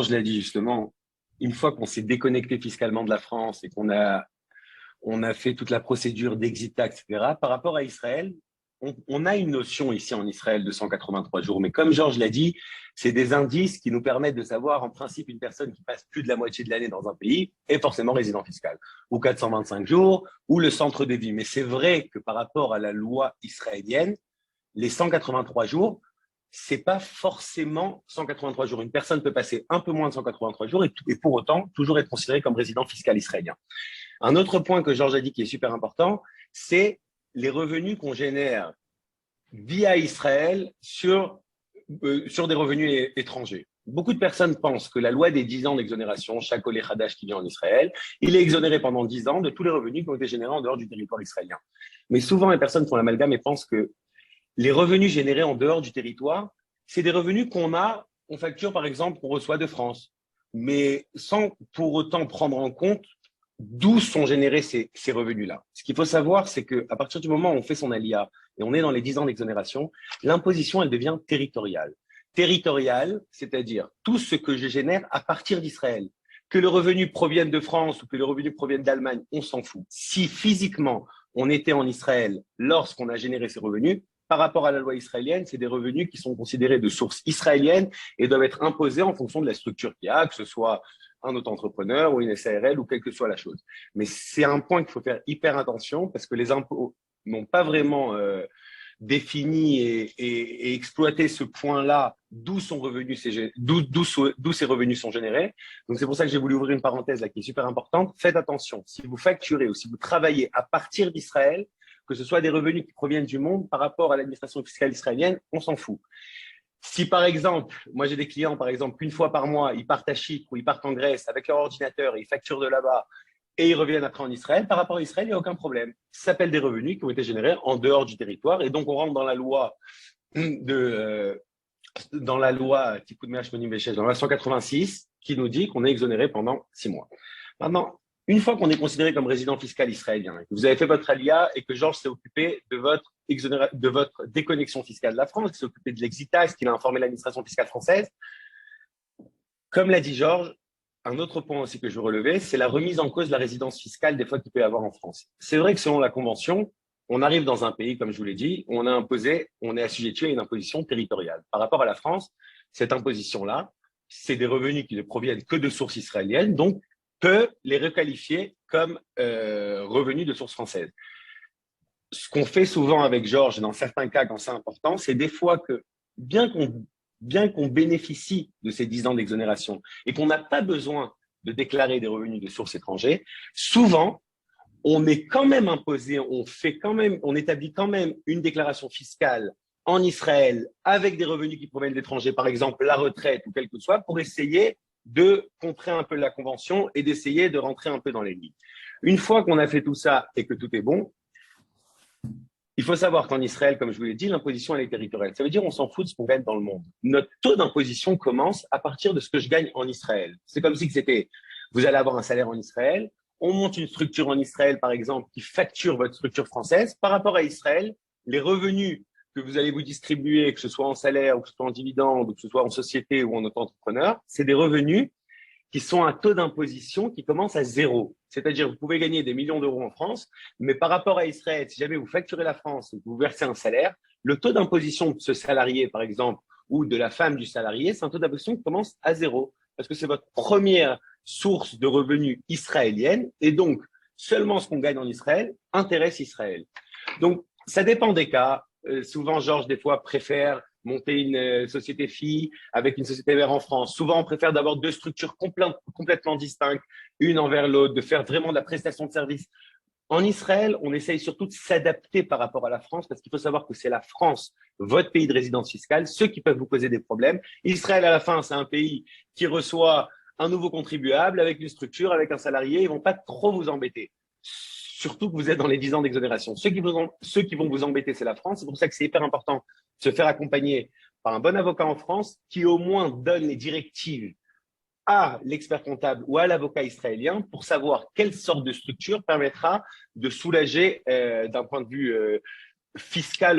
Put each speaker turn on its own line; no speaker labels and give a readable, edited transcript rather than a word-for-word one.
Je l'ai dit justement, une fois qu'on s'est déconnecté fiscalement de la France et qu'on a fait toute la procédure d'exit tax, etc., par rapport à Israël, on a une notion ici en Israël de 183 jours. Mais comme Georges l'a dit, c'est des indices qui nous permettent de savoir, en principe, une personne qui passe plus de la moitié de l'année dans un pays est forcément résident fiscal, ou 425 jours, ou le centre de vie. Mais c'est vrai que par rapport à la loi israélienne, les 183 jours, c'est pas forcément 183 jours. Une personne peut passer un peu moins de 183 jours et pour autant toujours être considérée comme résident fiscal israélien. Un autre point que Georges a dit qui est super important, c'est les revenus qu'on génère via Israël sur des revenus étrangers. Beaucoup de personnes pensent que la loi des 10 ans d'exonération, chaque Olé Hadash qui vient en Israël, il est exonéré pendant 10 ans de tous les revenus qui ont été générés en dehors du territoire israélien. Mais souvent, les personnes font l'amalgame et pensent que les revenus générés en dehors du territoire, c'est des revenus on facture par exemple, qu'on reçoit de France, mais sans pour autant prendre en compte d'où sont générés ces revenus-là. Ce qu'il faut savoir, c'est qu'à partir du moment où on fait son alia et on est dans les 10 ans d'exonération, l'imposition, elle devient territoriale. Territoriale, c'est-à-dire tout ce que je génère à partir d'Israël. Que le revenu provienne de France ou que le revenu provienne d'Allemagne, on s'en fout. Si physiquement, on était en Israël lorsqu'on a généré ces revenus, par rapport à la loi israélienne, c'est des revenus qui sont considérés de source israélienne et doivent être imposés en fonction de la structure qu'il y a, que ce soit un auto-entrepreneur ou une SARL ou quelle que soit la chose. Mais c'est un point qu'il faut faire hyper attention parce que les impôts n'ont pas vraiment défini et exploité ce point-là, d'où ces revenus sont générés. Donc c'est pour ça que j'ai voulu ouvrir une parenthèse là qui est super importante. Faites attention, si vous facturez ou si vous travaillez à partir d'Israël, que ce soit des revenus qui proviennent du monde par rapport à l'administration fiscale israélienne, on s'en fout. Si par exemple, moi j'ai des clients par exemple qu'une fois par mois, ils partent à Chypre ou ils partent en Grèce avec leur ordinateur et ils facturent de là-bas et ils reviennent après en Israël, par rapport à Israël, il n'y a aucun problème. Ça s'appelle des revenus qui ont été générés en dehors du territoire et donc on rentre dans la loi dans la loi 186 qui nous dit qu'on est exonéré pendant 6 mois. Maintenant, une fois qu'on est considéré comme résident fiscal israélien, que vous avez fait votre alia et que Georges s'est occupé de votre déconnexion fiscale de la France, qui s'est occupé de l'exit tax, qu'il a informé l'administration fiscale française, comme l'a dit Georges, un autre point aussi que je veux relever, c'est la remise en cause de la résidence fiscale des fois qu'il peut y avoir en France. C'est vrai que selon la Convention, on arrive dans un pays, comme je vous l'ai dit, où on est assujetti à une imposition territoriale. Par rapport à la France, cette imposition-là, c'est des revenus qui ne proviennent que de sources israéliennes, donc peut les requalifier comme revenus de source française. Ce qu'on fait souvent avec Georges, et dans certains cas quand c'est important, c'est des fois que bien qu'on bénéficie de ces 10 ans d'exonération et qu'on n'a pas besoin de déclarer des revenus de source étrangère, souvent, on est quand même imposé, on établit quand même une déclaration fiscale en Israël avec des revenus qui proviennent de l'étranger, par exemple la retraite ou quel que soit, pour essayer de contrer un peu la convention et d'essayer de rentrer un peu dans les ligues. Une fois qu'on a fait tout ça et que tout est bon, il faut savoir qu'en Israël, comme je vous l'ai dit, l'imposition elle est territoriale. Ça veut dire qu'on s'en fout de ce qu'on gagne dans le monde. Notre taux d'imposition commence à partir de ce que je gagne en Israël. C'est comme si c'était, vous allez avoir un salaire en Israël, on monte une structure en Israël, par exemple, qui facture votre structure française. Par rapport à Israël, les revenus que vous allez vous distribuer, que ce soit en salaire, ou que ce soit en dividende, ou que ce soit en société ou en auto-entrepreneur, c'est des revenus qui sont un taux d'imposition qui commence à zéro. C'est-à-dire, vous pouvez gagner des millions d'euros en France, mais par rapport à Israël, si jamais vous facturez la France et que vous versez un salaire, le taux d'imposition de ce salarié, par exemple, ou de la femme du salarié, c'est un taux d'imposition qui commence à zéro. Parce que c'est votre première source de revenus israélienne, et donc, seulement ce qu'on gagne en Israël intéresse Israël. Donc, ça dépend des cas. Souvent, Georges, des fois, préfère monter une société fille avec une société mère en France. Souvent, on préfère d'avoir deux structures complètement distinctes, une envers l'autre, de faire vraiment de la prestation de service. En Israël, on essaye surtout de s'adapter par rapport à la France parce qu'il faut savoir que c'est la France, votre pays de résidence fiscale, ceux qui peuvent vous poser des problèmes. Israël, à la fin, c'est un pays qui reçoit un nouveau contribuable avec une structure, avec un salarié. Ils vont pas trop vous embêter. Surtout que vous êtes dans les 10 ans d'exonération. Ceux qui vont vous embêter, c'est la France. C'est pour ça que c'est hyper important de se faire accompagner par un bon avocat en France qui au moins donne les directives à l'expert comptable ou à l'avocat israélien pour savoir quelle sorte de structure permettra de soulager d'un point de vue fiscal